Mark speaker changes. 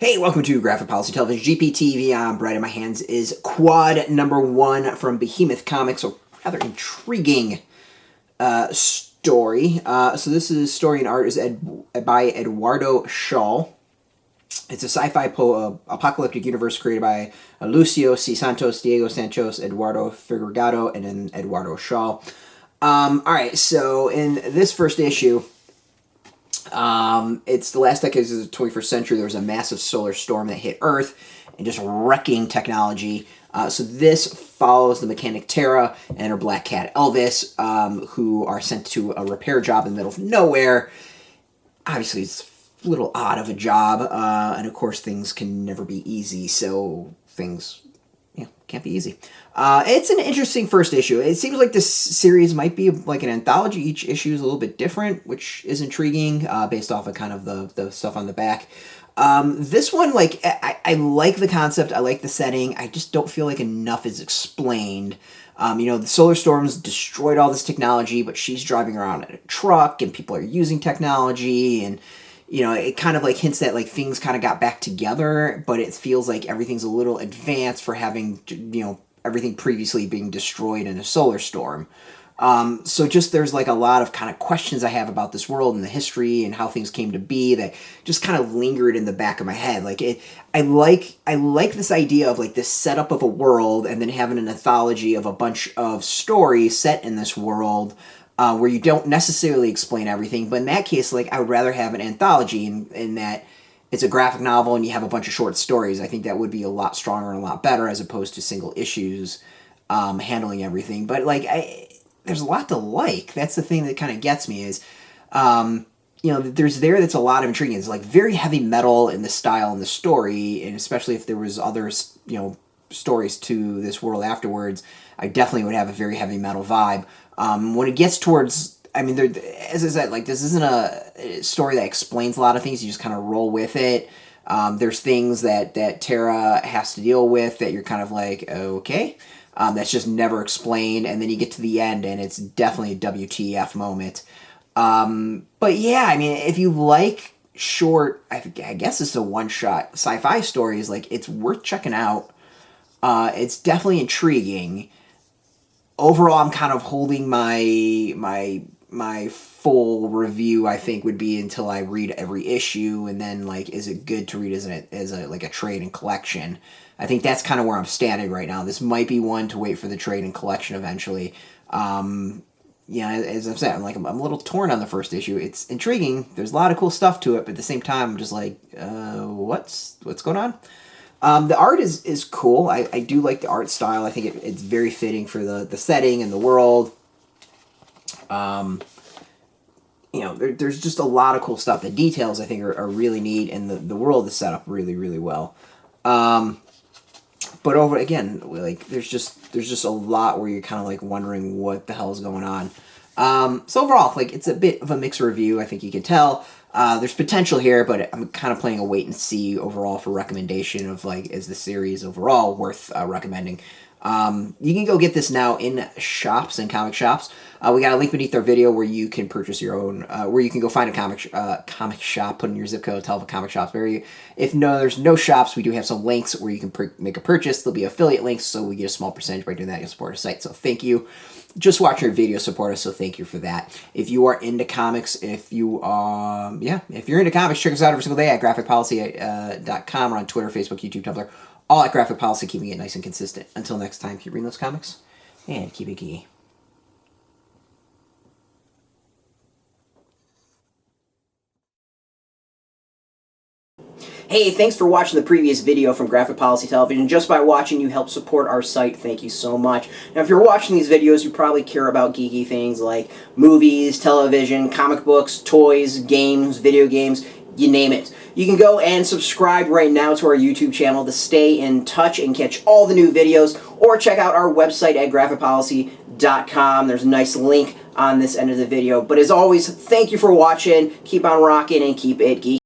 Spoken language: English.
Speaker 1: Hey, welcome to Graphic Policy Television, GPTV. I'm Brett. In my hands is quad number 1 from Behemoth Comics, a rather intriguing story. So this is story and art is by Eduardo Schaal. It's a sci-fi apocalyptic universe created by Lucio C. Santos, Diego Santos, Eduardo Figueroa, and then Eduaro Schaal. Alright, so in this first issue, it's the last decade of the 21st century. There was a massive solar storm that hit Earth and just wrecking technology. So this follows the mechanic Terrah and her black cat Elvis, who are sent to a repair job in the middle of nowhere. Obviously, it's a little odd of a job, and of course, things can never be easy, so things can't be easy. It's an interesting first issue. It seems like this series might be like an anthology. Each issue is a little bit different, which is intriguing, based off of kind of the stuff on the back. This one, like, I like the concept. I like the setting. I just don't feel like enough is explained. The solar storms destroyed all this technology, but she's driving around in a truck, and people are using technology, and it kind of like hints that like things kind of got back together, but it feels like everything's a little advanced for having, everything previously being destroyed in a solar storm. So just there's like a lot of kind of questions I have about this world and the history and how things came to be that just kind of lingered in the back of my head. Like I like this idea of like this setup of a world and then having an anthology of a bunch of stories set in this world. Where you don't necessarily explain everything, but in that case, like, I would rather have an anthology in that it's a graphic novel and you have a bunch of short stories. I think that would be a lot stronger and a lot better as opposed to single issues handling everything. But, like, there's a lot to like. That's the thing that kind of gets me is, that's a lot of intriguing. It's, like, very heavy metal in the style and the story, and especially if there was other, stories to this world afterwards, I definitely would have a very heavy metal vibe. When it gets towards, as I said, like, this isn't a story that explains a lot of things. You just kind of roll with it. There's things that Terrah has to deal with that you're kind of like, okay, that's just never explained. And then you get to the end, and it's definitely a WTF moment. But yeah, if you like short, I guess it's a one-shot sci-fi stories, like, it's worth checking out. It's definitely intriguing. Overall, I'm kind of holding my full review, I think, would be until I read every issue, and then, like, is it good to read as a trade and collection? I think that's kind of where I'm standing right now. This might be one to wait for the trade and collection eventually. As I've said, I'm a little torn on the first issue. It's intriguing. There's a lot of cool stuff to it, but at the same time, I'm just like, what's going on? The art is cool. I do like the art style. I think it's very fitting for the setting and the world. There's just a lot of cool stuff. The details, I think, are really neat, and the world is set up really, really well. But again, like, there's just a lot where you're kind of like wondering what the hell is going on. So overall, like, it's a bit of a mixed review. I think you can tell. There's potential here, but I'm kind of playing a wait and see overall for recommendation of, like, is the series overall worth recommending. You can go get this now in shops and comic shops. We got a link beneath our video where you can purchase your own, where you can go find a comic shop, put in your zip code, tell the comic shops. There's no shops, we do have some links where you can make a purchase. There'll be affiliate links, so we get a small percentage by doing that. You'll support our site, so thank you. Just watch your video, support us, so thank you for that. If you are into comics, if you're into comics, check us out every single day at graphicpolicy.com or on Twitter, Facebook, YouTube, Tumblr, all at Graphic Policy, keeping it nice and consistent. Until next time, keep reading those comics, and keep it geeky. Hey, thanks for watching the previous video from Graphic Policy Television. Just by watching, you help support our site. Thank you so much. Now, if you're watching these videos, you probably care about geeky things like movies, television, comic books, toys, games, video games, you name it. You can go and subscribe right now to our YouTube channel to stay in touch and catch all the new videos, or check out our website at graphicpolicy.com. There's a nice link on this end of the video. But as always, thank you for watching. Keep on rocking and keep it geeky.